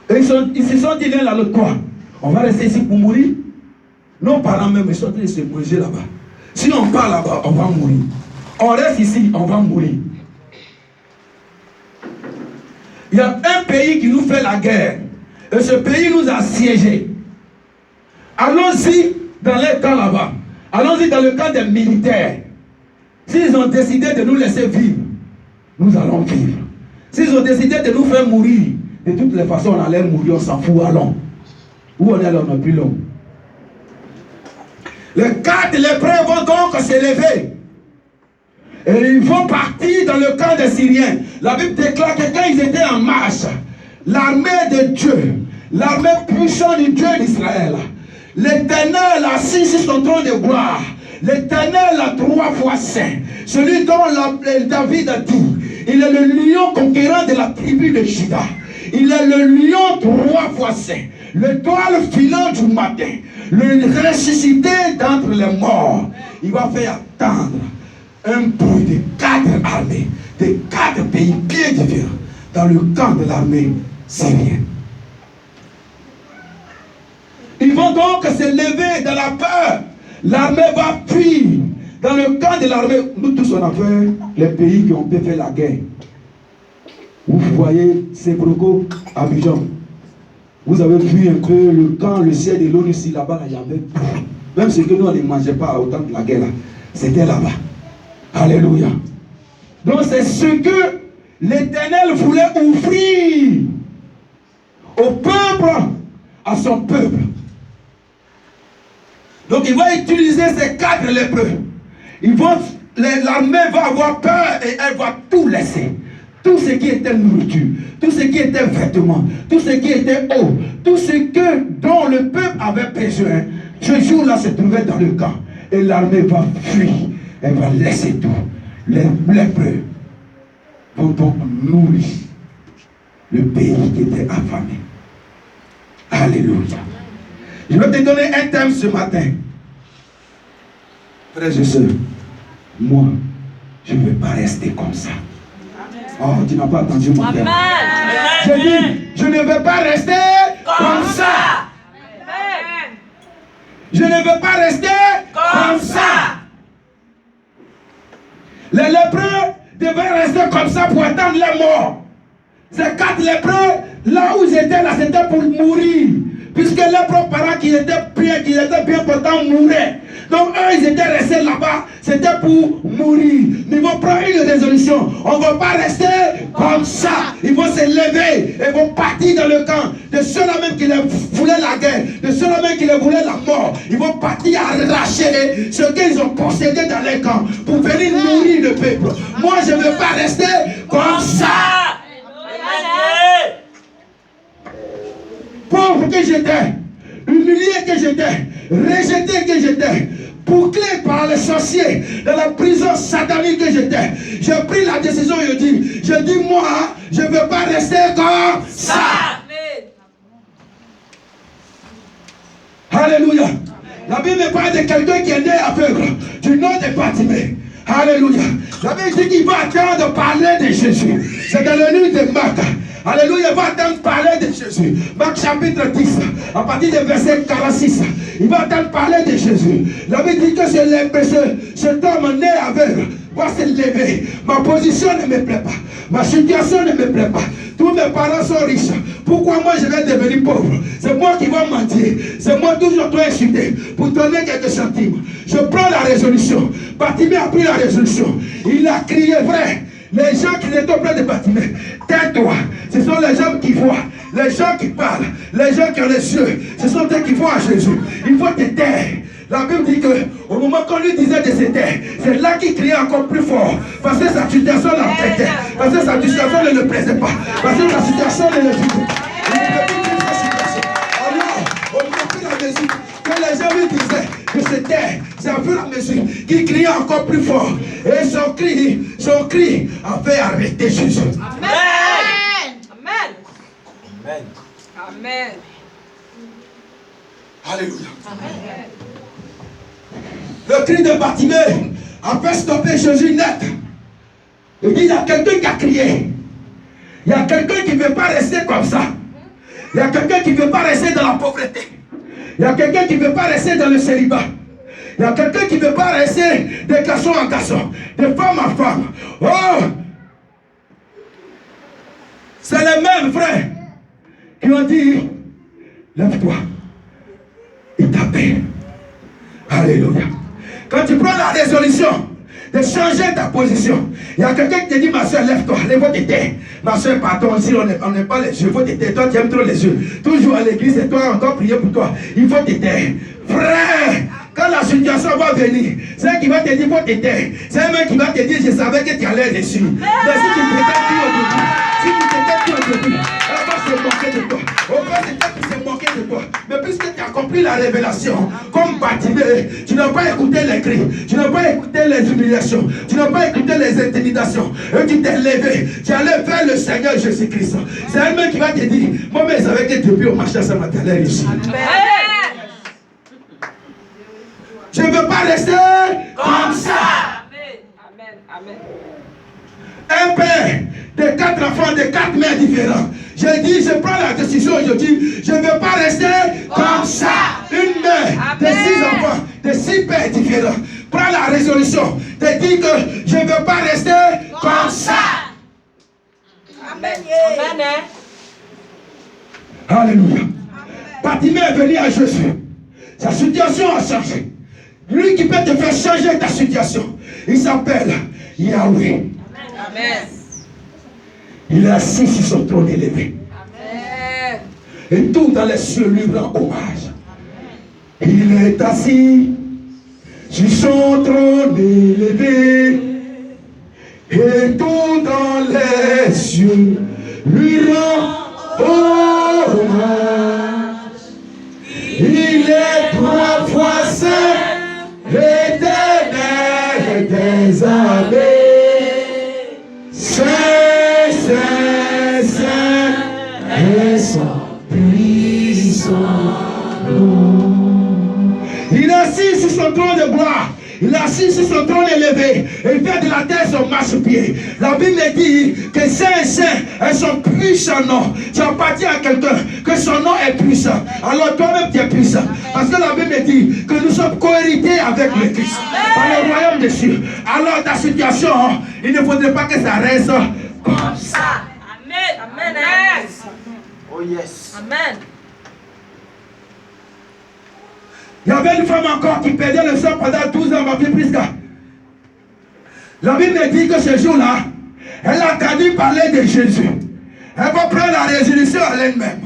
Et ils se sont dit l'un à l'autre quoi? On va rester ici pour mourir? Nos parents même, ils sont en train de se bouger là-bas. Si on part là-bas, on va mourir. On reste ici, on va mourir. Il y a un pays qui nous fait la guerre. Et ce pays nous a siégés. Allons-y dans les camps là-bas. Allons-y dans le camp des militaires. S'ils ont décidé de nous laisser vivre, nous allons vivre. S'ils ont décidé de nous faire mourir, de toutes les façons, on allait mourir, on s'en fout, allons. Où on est là, on n'a plus long. Les 4 lépreux vont donc s'élever. Et ils vont partir dans le camp des Syriens. La Bible déclare que quand ils étaient en marche, l'armée de Dieu, l'armée puissante du Dieu d'Israël, l'Éternel assis sur son trône de gloire, l'Éternel a 3 fois saint, celui dont David a dit, il est le lion conquérant de la tribu de Juda. Il est le lion 3 fois saint, l'étoile filante du matin, le ressuscité d'entre les morts. Il va faire attendre un bruit de 4 armées, de 4 pays bien différents, dans le camp de l'armée syrienne. Ils vont donc se lever dans la peur. L'armée va fuir. Dans le camp de l'armée, nous tous on a fait les pays qui ont fait la guerre. Vous voyez Sébroko, Abidjan. Vous avez vu un peu le camp, le ciel de l'ONU ici, là-bas, il y avait tout. Même ce que nous on ne mangeait pas au temps de la guerre, c'était là-bas. Alléluia. Donc c'est ce que l'Éternel voulait offrir au peuple, à son peuple. Donc il va utiliser ces 4 lépreux. L'armée va avoir peur et elle va tout laisser. Tout ce qui était nourriture, tout ce qui était vêtements, tout ce qui était eau, tout ce dont le peuple avait besoin, ce jour-là se trouvait dans le camp. Et l'armée va fuir. Elle va laisser tout. Les lépreux vont donc nourrir le pays qui était affamé. Alléluia. Je vais te donner un thème ce matin. Frères et sœurs, moi, je ne vais pas rester comme ça. Oh, tu n'as pas entendu mon thème. Je dis, je ne vais pas rester comme ça. Je ne veux pas rester comme ça. Les lépreux devaient rester comme ça pour attendre la mort. Ces 4 lépreux, là où ils étaient, là, c'était pour mourir. Puisque leurs propres parents qui étaient bien portants mouraient. Donc eux, ils étaient restés là-bas, c'était pour mourir. Mais ils vont prendre une résolution. On ne va pas rester comme ça. Ils vont se lever et vont partir dans le camp. De ceux-là même qui voulaient la guerre, de ceux-là même qui voulaient la mort. Ils vont partir arracher ce qu'ils ont possédé dans les camps pour venir nourrir le peuple. Moi, je ne veux pas rester comme ça. Pauvre que j'étais, humilié que j'étais, rejeté que j'étais, bouclé par les sorciers, dans la prison satanique que j'étais, j'ai pris la décision et je dis moi, je ne veux pas rester comme ça. Alléluia. La Bible me parle de quelqu'un qui est né aveugle, du nom de Bartimée. Alléluia. La Bible dit qu'il va attendre de parler de Jésus. C'est dans le livre de Marc. Alléluia, il va attendre parler de Jésus. Marc chapitre 10, à partir du verset 46. Il va attendre parler de Jésus. La Bible dit que cet homme né aveugle va se lever. Ma position ne me plaît pas. Ma situation ne me plaît pas. Tous mes parents sont riches. Pourquoi moi je vais devenir pauvre? C'est moi qui vais mentir. C'est moi toujours je dois insulter pour donner quelques centimes. Je prends la résolution. Bartimée a pris la résolution. Il a crié vrai. Les gens qui étaient auprès de Bartimée, tais-toi. Ce sont les gens qui voient, les gens qui parlent, les gens qui ont les yeux. Ce sont eux qui voient à Jésus. Il faut te taire. La Bible dit qu'au moment qu'on lui disait de se taire, c'est là qu'il criait encore plus fort. Parce que sa situation l'embêtait. Parce que sa situation ne le plaisait pas. Parce que sa situation ne le vivait pas. Il ne peut plus vivre sa situation. Alors, au moment de la mesure que les gens lui disaient de se taire, c'est à fur et à mesure qu'il criait encore plus fort. Et son cri a fait arrêter Jésus. Amen. Amen. Amen. Amen. Alléluia. Amen. Le cri de Bartimée a fait stopper Jésus net. Il dit, il y a quelqu'un qui a crié. Il y a quelqu'un qui ne veut pas rester comme ça. Il y a quelqu'un qui ne veut pas rester dans la pauvreté. Il y a quelqu'un qui ne veut pas rester dans le célibat. Il y a quelqu'un qui ne veut pas rester de garçon en garçon, de femme en femme. Oh! C'est les mêmes frères qui ont dit, lève-toi et t'appelle. Alléluia. Quand tu prends la résolution de changer ta position, il y a quelqu'un qui te dit, ma soeur, lève-toi, lève-toi de terre. Ma soeur, pardon, si on n'aime pas les yeux, il faut te taire. Toi, tu aimes trop les yeux. Toujours à l'église, c'est toi encore prier pour toi. Il faut te taire. Frère, quand la situation va venir, c'est elle qui va te dire, il faut te taire. C'est elle qui va te dire, je savais que tu allais dessus. Mais si tu ne t'étais plus au début, si tu n'étais plus au début, elle va se moquer de toi. Au fait, c'est elle qui se moquait de toi. Mais puisque tu as compris la révélation, comme Bartimée, tu n'as pas écouté les cris, tu n'as pas écouté les humiliations, tu n'as pas écouté les intimidations, et tu t'es levé, tu allais vers le Seigneur Jésus-Christ. C'est elle-même qui va te dire, moi, mais je savais que depuis au marché, ça m'a tellement réussi. Je ne veux pas rester comme ça. Amen. Amen. Un père de 4 enfants, de 4 mères différents. J'ai dit, je prends la décision aujourd'hui, je ne veux pas rester comme ça. Une mère de 6 enfants, de 6 pères différents. Prends la résolution de dire que je ne veux pas rester comme ça. Amen. Amen. Alléluia. Bartimée est venu à Jésus. Sa situation a changé. Lui qui peut te faire changer ta situation, il s'appelle Yahweh. Amen. Il est assis sur son trône élevé. Amen. Et tout dans les cieux lui rend hommage. Il est assis sur son trône élevé. Et tout dans les cieux lui rend hommage. Il est 3 fois saint, l'éternel des armées. Saint, Saint, Saint, est son puissant nom. Il est assis sur son trône de gloire. Il est assis sur son trône élevé. Et il fait de la terre son marchepied. La Bible dit que Saint, Saint est son puissant nom. Tu appartiens à quelqu'un, que son nom est puissant. Alors toi-même tu es puissant. Parce que la Bible dit que nous sommes cohérités avec le Christ. Dans le royaume des cieux. Alors ta situation, il ne faudrait pas que ça reste comme ça. Amen. Amen. Oh yes. Amen. Il y avait une femme encore qui perdait le sang pendant 12 ans, ma fille Prisca. La Bible dit que ce jour-là, elle a entendu parler de Jésus. Elle va prendre la résolution à elle-même.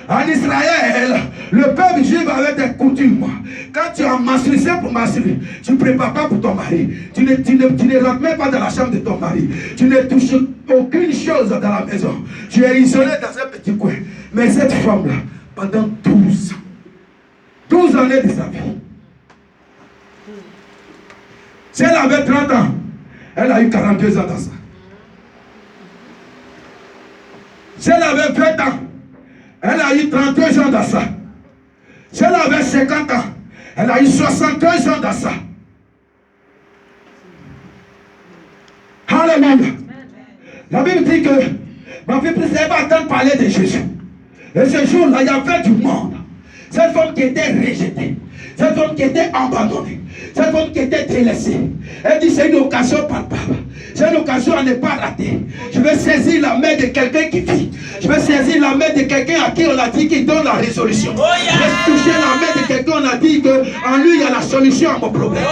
En Israël, le peuple juif avait des coutumes. Quand tu as menstrué, c'est pour menstruer. Tu ne prépares pas pour ton mari. Tu ne rentres même pas dans la chambre de ton mari. Tu ne touches aucune chose dans la maison. Tu es isolé dans un petit coin. Mais cette femme-là, pendant 12 années de sa vie. Si elle avait 30 ans, elle a eu 42 ans dans ça. Si elle avait 20 ans, elle a eu 32 ans dans ça. Si elle avait 50 ans, elle a eu 62 ans dans ça. Alléluia. La Bible dit que ma fille elle va entendre parler de Jésus. Et ce jour-là, il y avait du monde. Cette femme qui était rejetée, cette femme qui était abandonnée, cette femme qui était délaissée. Elle dit c'est une occasion palpable. C'est une occasion à ne pas rater. Je vais saisir la main de quelqu'un qui vit. Je vais saisir la main de quelqu'un à qui on a dit qu'il donne la résolution. Je vais toucher la main de quelqu'un on a dit qu'en lui il y a la solution à mon problème.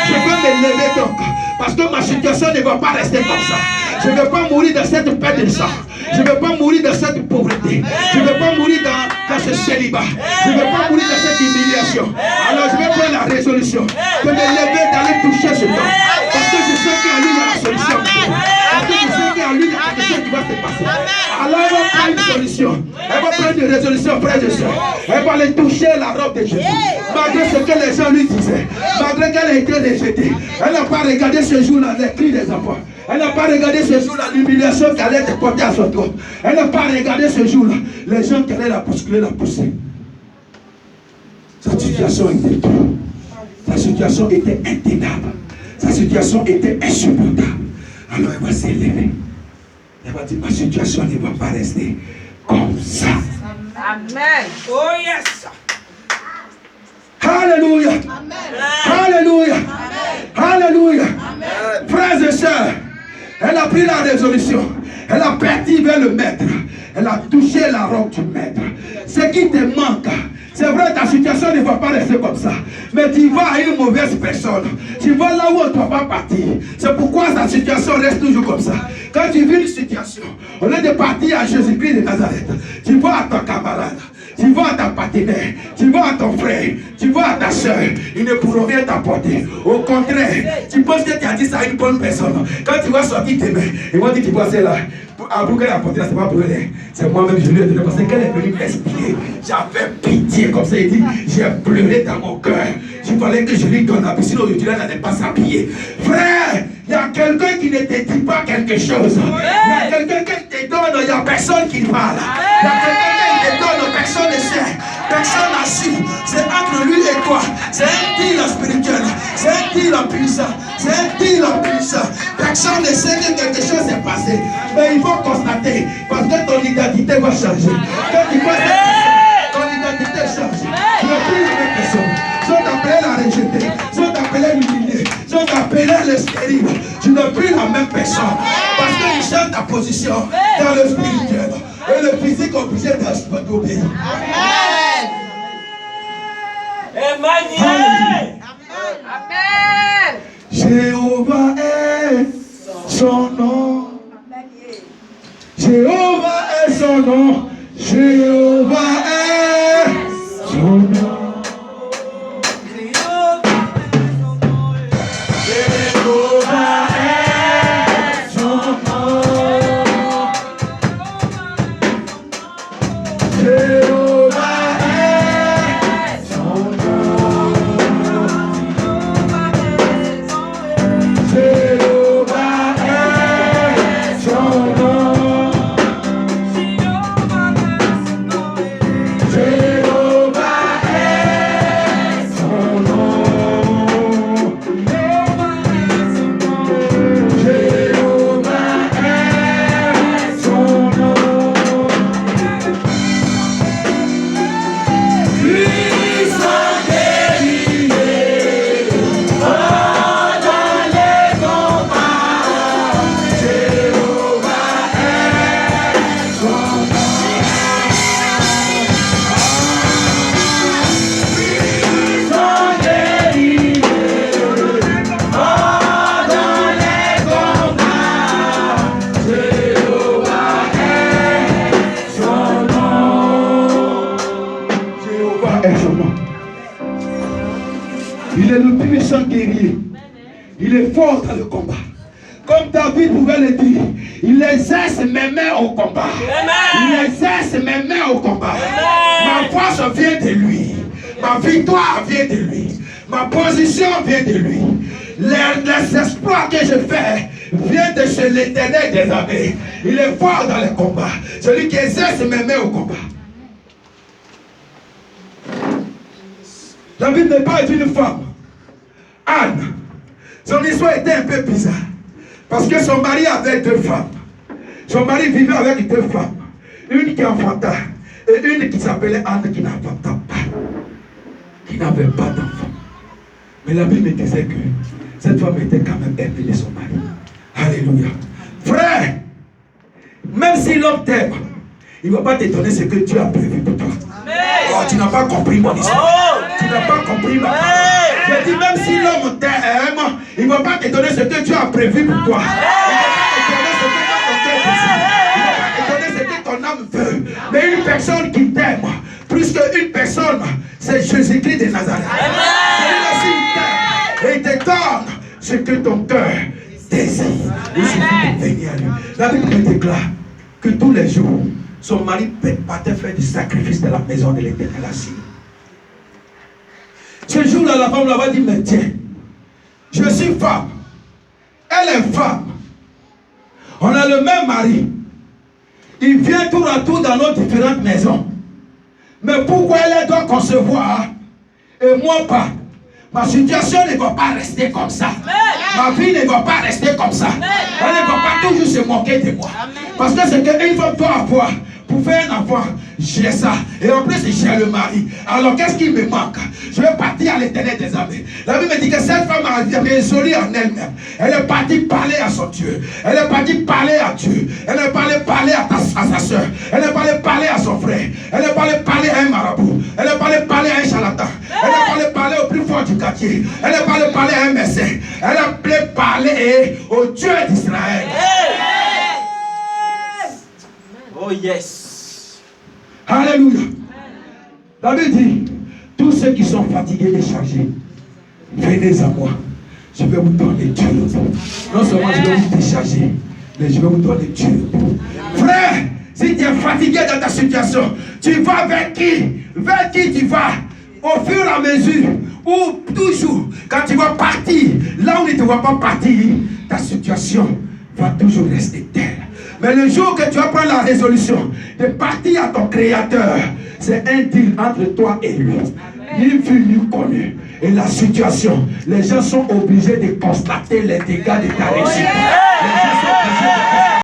Je vais me lever donc. Parce que ma situation ne va pas rester comme ça. Je ne vais pas mourir dans cette perte de sang. Je ne vais pas mourir dans cette pauvreté. Je ne vais pas mourir dans ce célibat. Je ne vais pas mourir dans cette humiliation. Alors je vais prendre la résolution de me lever, d'aller toucher ce temps. Parce que je sais qu'en lui il y a la solution. Parce que je sais qu'en lui il y a quelque chose qui va se passer. Alors elle va prendre une solution. Elle va prendre une résolution, frère et soeur. Elle va aller toucher la robe de Jésus. Malgré ce que les gens lui disaient. Malgré qu'elle a été rejetée. Elle n'a pas regardé ce jour-là les cris des enfants. Elle n'a pas regardé ce jour-là l'humiliation qui allait être portée à son corps. Elle n'a pas regardé ce jour-là les gens qui allaient la bousculer, la pousser. Sa situation était dure. Sa situation était intenable. Sa situation était insupportable. Alors elle va s'élever. Elle va dire, ma situation ne va pas rester comme ça. Amen. Oh yes. Alléluia. Alléluia. Alléluia. Frères et sœurs, elle a pris la résolution. Elle a parti vers le maître. Elle a touché la robe du maître. Ce qui te manque, c'est vrai, ta situation ne va pas rester comme ça. Mais tu vas à une mauvaise personne. Tu vas là où on ne doit pas partir. C'est pourquoi ta situation reste toujours comme ça. Quand tu vis une situation, au lieu de partir à Jésus-Christ de Nazareth, tu vas à ton camarade. Tu vas à ta partenaire, tu vas à ton frère, tu vas à ta soeur, ils ne pourront rien t'apporter. Au contraire, tu penses que tu as dit ça à une bonne personne. Quand tu vas sortir demain, ils vont dire tu vois c'est là. Pour qu'elle a apporté là, c'est pas pour elle. C'est moi-même, je lui ai donné parce qu'elle est venue m'expliquer. J'avais pitié comme ça, il dit, j'ai pleuré dans mon cœur. Il fallait que je lui donne la piscine, aujourd'hui elle n'allait pas s'habiller. Frère, il y a quelqu'un qui ne te dit pas quelque chose. Il y a quelqu'un qui te donne, il n'y a personne qui parle. Il y a quelqu'un qui te donne, personne ne sait. Personne n'a su. C'est entre lui et toi. C'est un deal spirituel. C'est un deal puissant. C'est un deal puissant. Personne ne sait que quelque chose s'est passé. Mais il faut constater. Parce que ton identité va changer. Quand tu vois cette personne, ton identité change. Tu n'es plus la même personne. Si on t'appelait la rejetée, si on t'appelait l'humilié, si on t'appelait le stérile, tu n'es plus la même personne. Parce qu'il change ta position dans le spirituel. Et le physique obligé d'obéir. Amen. Emmanuel. Amen. Jéhovah est son nom. Jéhovah est son nom. Jéhovah est son nom. Il est le puissant guerrier. Il est fort dans le combat. Comme David pouvait le dire, il exerce mes mains au combat. Il exerce mes mains au combat. Ma force vient de lui. Ma victoire vient de lui. Ma position vient de lui. Les espoirs que je fais viennent de chez l'Éternel des armées. Il est fort dans le combat. Celui qui exerce mes mains au combat. David n'est pas une femme. Anne, son histoire était un peu bizarre. Parce que son mari avait deux femmes. Son mari vivait avec deux femmes. Une qui enfanta et une qui s'appelait Anne qui n'enfanta pas. Qui n'avait pas d'enfant. Mais la Bible me disait que cette femme était quand même aimée de son mari. Alléluia. Frère, même si l'homme t'aime, il ne va pas te donner ce que Dieu a prévu pour toi. Oh, tu n'as pas compris mon histoire. Tu n'as pas compris ma parole. Je dis, même si l'homme t'aime, il ne va pas te donner ce que Dieu a prévu pour toi. Il ne va pas te donner ce que ton âme veut. Mais une personne qui t'aime, plus qu'une personne, c'est Jésus-Christ de Nazareth. Celui-là, s'il t'aime, et il te donne ce que ton cœur désire. Il suffit de venir à lui. La Bible me déclare que tous les jours, son mari partait faire du sacrifice de la maison de l'Éternel assis. Ce jour-là, la femme là-bas dit, mais tiens, je suis femme, elle est femme, on a le même mari, il vient tour à tour dans nos différentes maisons, mais pourquoi elle doit concevoir et moi pas? Ma situation ne va pas rester comme ça. Ma vie ne va pas rester comme ça. Elle ne va pas toujours se moquer de moi. Parce que c'est qu'une femme doit avoir pour faire un enfant, j'ai ça. Et en plus, j'ai le mari. Alors, qu'est-ce qui me manque? Je vais partir à l'Éternel des armées. La Bible me dit que cette femme a résolu en elle-même. Elle est partie parler à son Dieu. Elle est partie parler à Dieu. Elle est partie parler à sa soeur. Elle est partie parler à son frère. Elle est partie parler à un marabout. Elle est partie parler à un charlatan. Elle est partie parler au plus fort du quartier. Elle est partie parler à un médecin. Elle a parler au Dieu d'Israël. Oh yes. Alléluia. La Bible dit, tous ceux qui sont fatigués et chargés, venez à moi. Je vais vous donner Dieu. Non seulement je vais vous décharger, mais je vais vous donner Dieu. Frère, si tu es fatigué dans ta situation, tu vas vers qui? Vers qui tu vas? Au fur et à mesure, ou toujours, quand tu vas partir, là où tu ne te vois pas partir, ta situation va toujours rester telle. Mais le jour que tu vas prendre la résolution de partir à ton Créateur, c'est un deal entre toi et lui. Ni vu ni connu. Et la situation, les gens sont obligés de constater les dégâts de ta réussite. Les gens sont obligés de